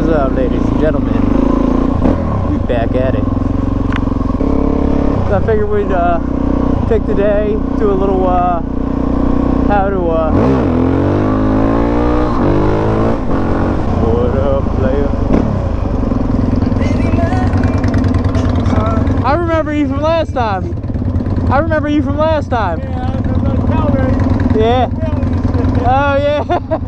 What's up, ladies and gentlemen? We back at it. So I figured we'd pick the day, do a little how to what up, player? I remember you from last time. Yeah. Oh yeah.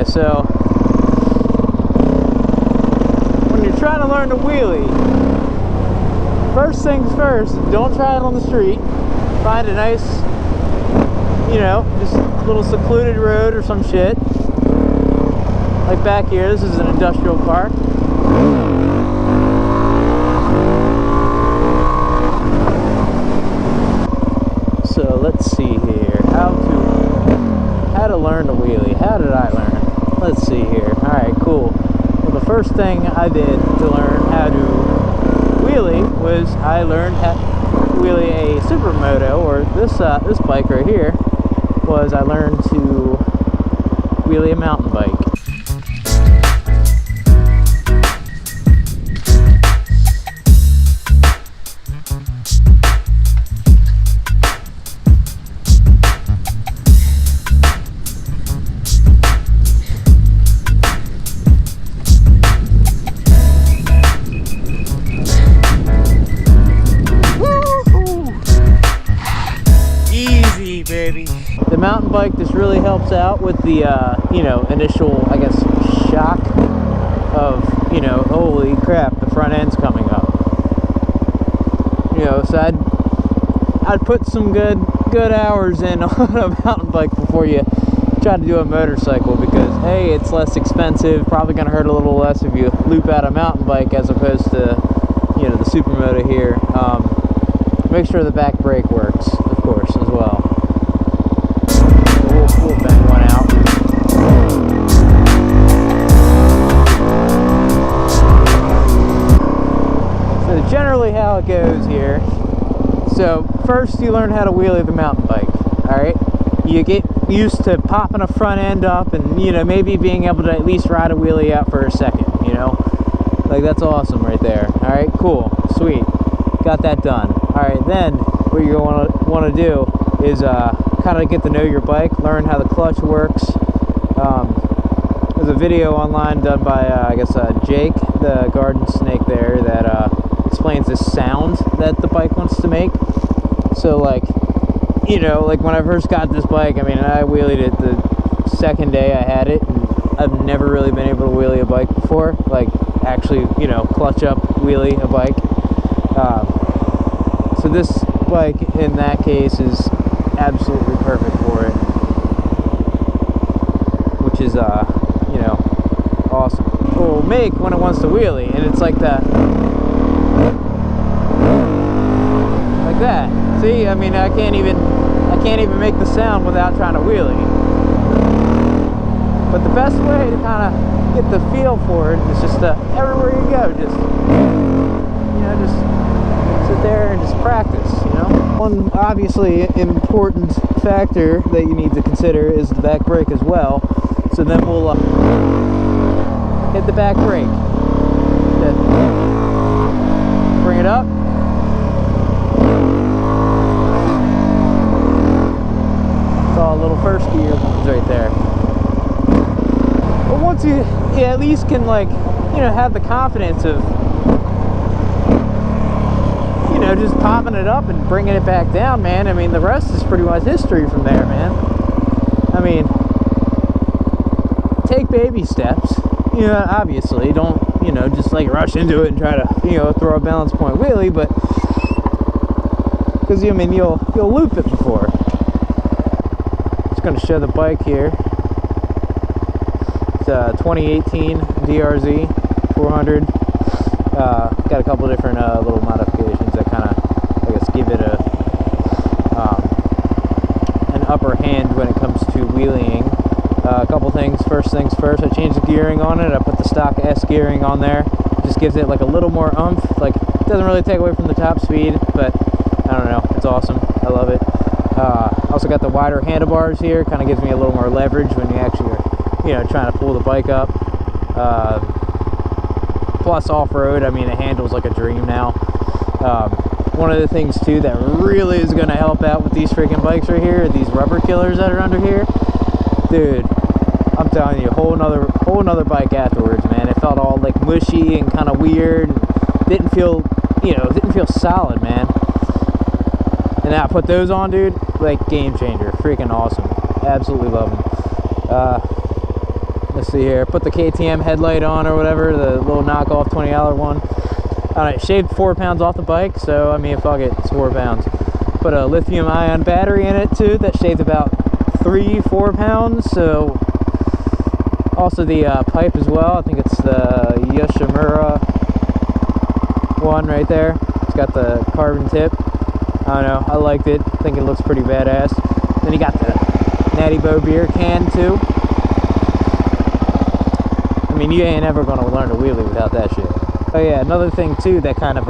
So, when you're trying to learn to wheelie, first things first, don't try it on the street. Find a nice, you know, just a little secluded road or some shit. Like back here, this is an industrial park. So let's see here, how to learn to wheelie. How did I learn? Let's see here. Alright, cool. Well, the first thing I did to learn how to wheelie was I learned how to wheelie a supermoto, or this bike right here, was I learned to wheelie a mountain bike. Baby. The mountain bike just really helps out with the you know, initial, I guess, shock of, you know, holy crap, the front end's coming up. You know, so I'd put some good hours in on a mountain bike before you try to do a motorcycle, because hey, it's less expensive, probably gonna hurt a little less if you loop out a mountain bike as opposed to, you know, the supermoto here. Make sure the back brake works, of course, as well. We'll bang one out. So generally how it goes here. So first you learn how to wheelie the mountain bike. Alright? You get used to popping a front end up and, you know, maybe being able to at least ride a wheelie out for a second, you know? Like, that's awesome right there. Alright, cool. Sweet. Got that done. Alright, then what you're going to want to do is kind of get to know your bike, learn how the clutch works. There's a video online done by, I guess, Jake, the garden snake there, that explains the sound that the bike wants to make. So, like, you know, like when I first got this bike, I mean, I wheelied it the second day I had it, and I've never really been able to wheelie a bike before. Like, actually, you know, clutch up, wheelie a bike. So this bike, in that case, is absolutely perfect for it, which is you know, awesome. It will make when it wants to wheelie, and it's like that, like that. See, I mean, I can't even make the sound without trying to wheelie. But the best way to kind of get the feel for it is just everywhere you go, just, you know, just sit there and just practice, you know. One obviously important factor that you need to consider is the back brake as well. So then we'll hit the back brake. Then bring it up. It's all little first gear ones right there. But once you at least can, like, you know, have the confidence of, you know, just popping it up and bringing it back down, man. I mean, the rest is pretty much history from there, man. I mean, take baby steps. You know, obviously, don't, you know, just like rush into it and try to, you know, throw a balance point wheelie, but because, I mean, you'll loop it before. Just going to show the bike here. It's a 2018 DRZ 400. Got a couple different little modifications that kind of, I guess, give it a an upper hand recommend when it comes to wheeling. A couple things. First things first, I changed the gearing on it. I put the stock S gearing on there. Just gives it like a little more oomph. Like, it doesn't really take away from the top speed, but I don't know, it's awesome. I love it. Also got the wider handlebars here. Kind of gives me a little more leverage when you actually are, you know, trying to pull the bike up. Plus off-road, I mean, it handles like a dream now. One of the things too that really is going to help out with these freaking bikes right here, these rubber killers that are under here, dude, I'm telling you, whole nother bike afterwards, man. It felt all like mushy and kind of weird, and didn't feel, you know, didn't feel solid, man. And now I put those on, dude, like game changer, freaking awesome. Absolutely love them. Let's see here, put the KTM headlight on or whatever, the little knockoff $20 one. Alright, shaved 4 pounds off the bike, so I mean, fuck it, it's 4 pounds. Put a lithium ion battery in it too, that shaved about 3-4 pounds. So also the pipe as well, I think it's the Yoshimura one right there. It's got the carbon tip. I don't know, I liked it. I think it looks pretty badass. Then you got the Natty Boh beer can too. I mean, you ain't ever gonna learn to wheelie without that shit. Oh yeah, another thing too that kind of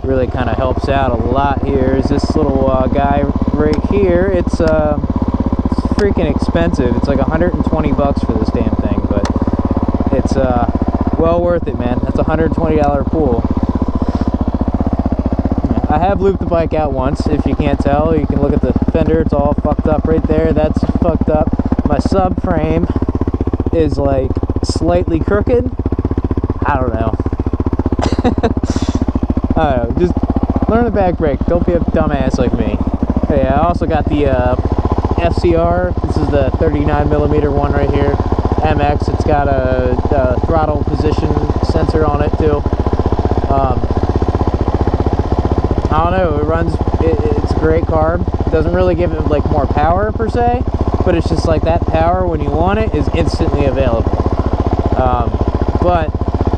really kind of helps out a lot here is this little guy right here. It's freaking expensive. It's like 120 bucks for this damn thing, but it's well worth it, man. That's a $120 pool. I have looped the bike out once. If you can't tell, you can look at the fender. It's all fucked up right there. That's fucked up. My subframe is like slightly crooked. I don't know. I don't know. Just learn the back brake. Don't be a dumbass like me. Hey, I also got the FCR. This is the 39mm one right here. MX. It's got a throttle position sensor on it too. I don't know. It runs. It's a great carb. It doesn't really give it like more power per se, but it's just like that power when you want it is instantly available. But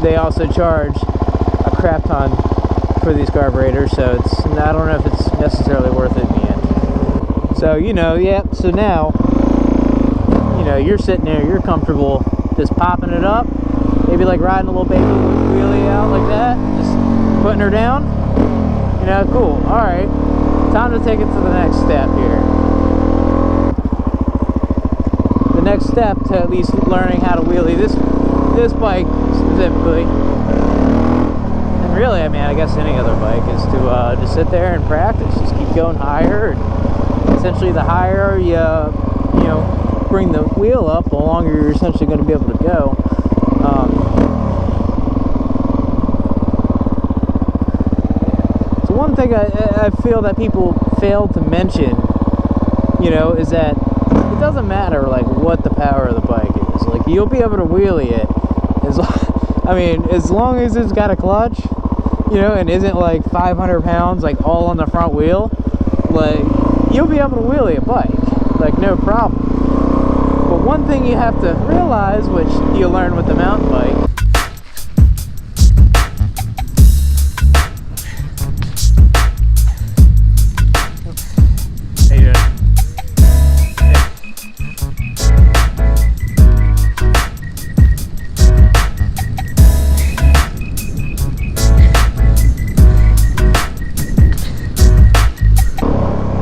they also charge a crap ton for these carburetors, so it's, I don't know if it's necessarily worth it in the end. So, you know, yeah, so now, you know, you're sitting there, you're comfortable just popping it up, maybe like riding a little baby wheelie out like that, just putting her down, you know, cool. Alright, time to take it to the next step here. The next step to at least learning how to wheelie this bike specifically, and really, I mean, I guess any other bike, is to just sit there and practice. Just keep going higher, and essentially the higher you know, bring the wheel up, the longer you're essentially going to be able to go. So one thing I feel that people fail to mention, you know, is that it doesn't matter like what the power of the bike is. Like, you'll be able to wheelie it I mean, as long as it's got a clutch, you know, and isn't like 500 pounds like all on the front wheel, like, you'll be able to wheelie a bike, like, no problem. But one thing you have to realize, which you learn with the mountain bike,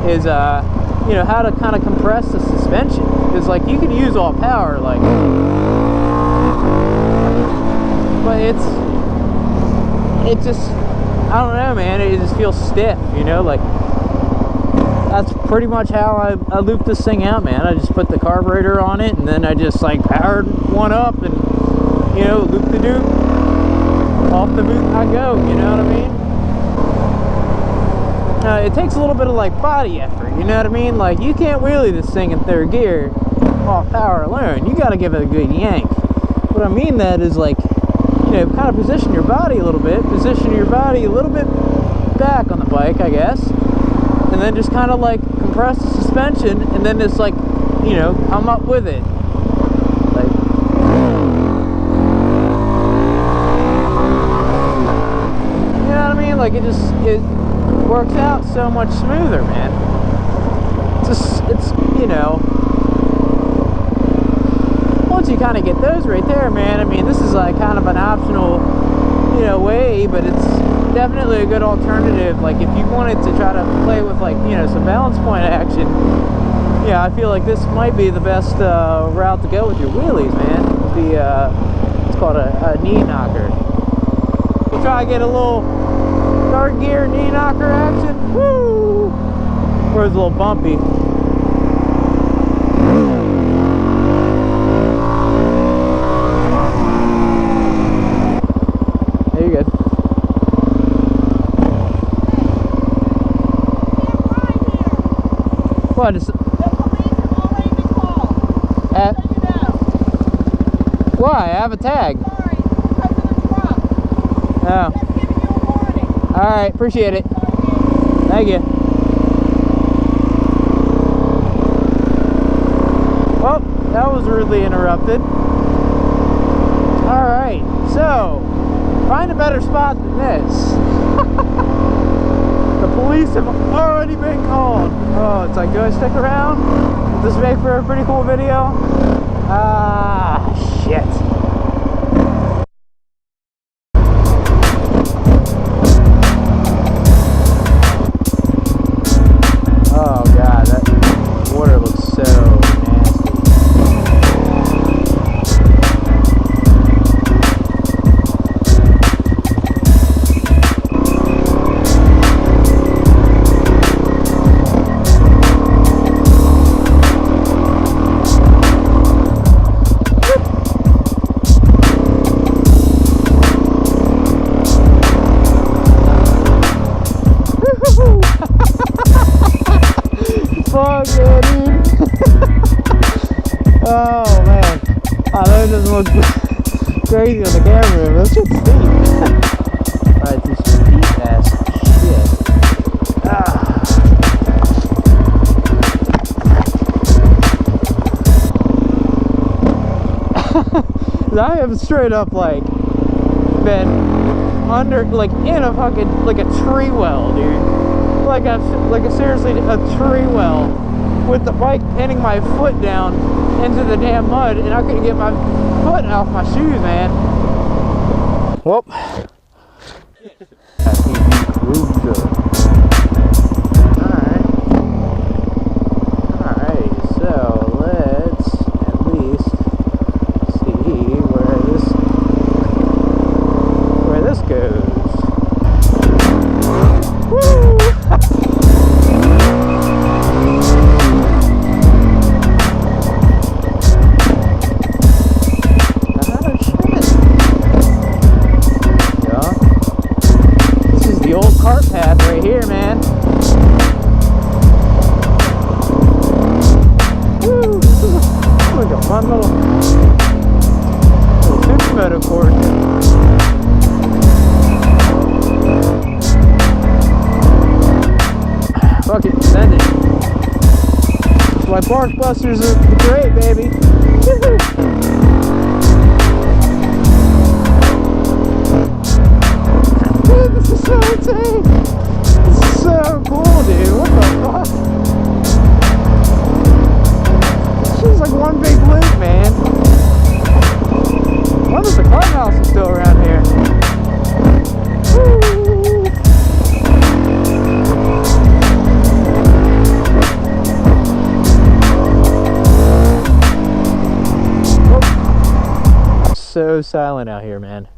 is you know, how to kind of compress the suspension, because like you can use all power, like, but it just, I don't know, man, it just feels stiff, you know. Like, that's pretty much how I looped this thing out, man. I just put the carburetor on it, and then I just like powered one up, and, you know, loop the doop, off the boot I go, you know what I mean? It takes a little bit of like body effort, you know what I mean? Like, you can't wheelie this thing in third gear off power alone. You got to give it a good yank. What I mean that is, like, you know, kind of position your body a little bit, position your body a little bit back on the bike, I guess, and then just kind of like compress the suspension, and then just like, you know, come up with it. Like, you know what I mean? Like, it works out so much smoother, man. it's you know, once you kind of get those right there, man, I mean, this is like kind of an optional, you know, way, but it's definitely a good alternative. Like if you wanted to try to play with, like, you know, some balance point action, yeah, I feel like this might be the best route to go with your wheelies, man. It's called a knee knocker. We'll try to get a little third gear knee knocker action. Woo! Where it's a little bumpy. There you go. What is? Why? I have a tag. Sorry, because of the truck. Oh. Just giving you a warning. Alright, appreciate it. Thank you. Well, that was rudely interrupted. Alright, so, find a better spot than this. The police have already been called. Oh, it's like, do I stick around? Does this make for a pretty cool video? Ah, shit. Oh god, that water looks so nasty. Fuck yeah, dude. Oh man, I know it doesn't look crazy on the camera, but that's just steep. Alright, do some deep ass shit. I have straight up like been under, like in a fucking, like a tree well, dude. Like a seriously a tree well, with the bike pinning my foot down into the damn mud, and I couldn't get my foot off my shoes, man. Well, alright, so let's at least see where this goes. Woo! Cart path right here, man. Woo! Like a fun little Supermoto course. Fuck it, send it. That's why Bark Busters are great, baby. Dude, this is so insane. This is so cool, dude. What the fuck? This is like one big loop, man. I wonder if the clubhouse is still around here. Woo. Oh. So silent out here, man.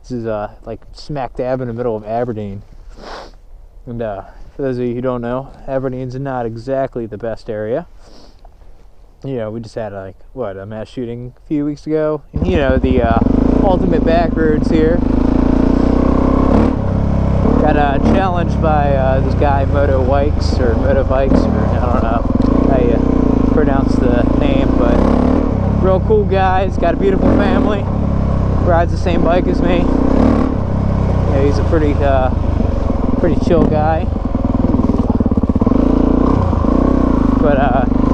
This is like smack dab in the middle of Aberdeen. And for those of you who don't know, Aberdeen's not exactly the best area. You know, we just had like, what, a mass shooting a few weeks ago. And, you know, the ultimate back roads here. Got challenged by this guy Motovikes, or I don't know how you pronounce the name, but real cool guy. He's got a beautiful family. Rides the same bike as me. Yeah, he's a pretty chill guy. But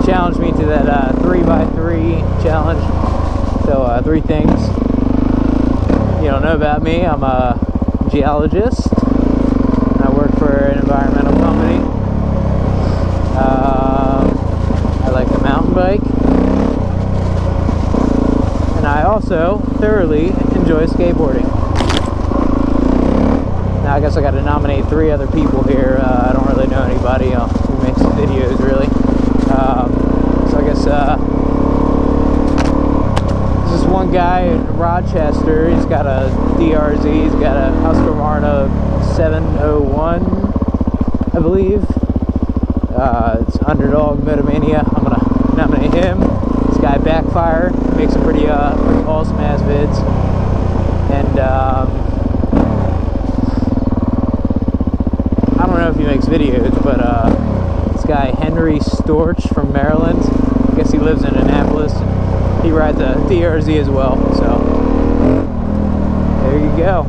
challenged me to that 3x3 challenge. So 3 things you don't know about me: I'm a geologist. I work for an environmental company. also thoroughly enjoy skateboarding. Now I guess I got to nominate 3 other people here. I don't really know anybody who makes videos really. So I guess this is one guy in Rochester. He's got a DRZ. He's got a Husqvarna 701, I believe. It's Underdog Motomania. I'm gonna nominate him. This guy Backfire makes some pretty awesome ass vids. And I don't know if he makes videos, but this guy Henry Storch from Maryland. I guess he lives in Annapolis. He rides a DRZ as well. So there you go.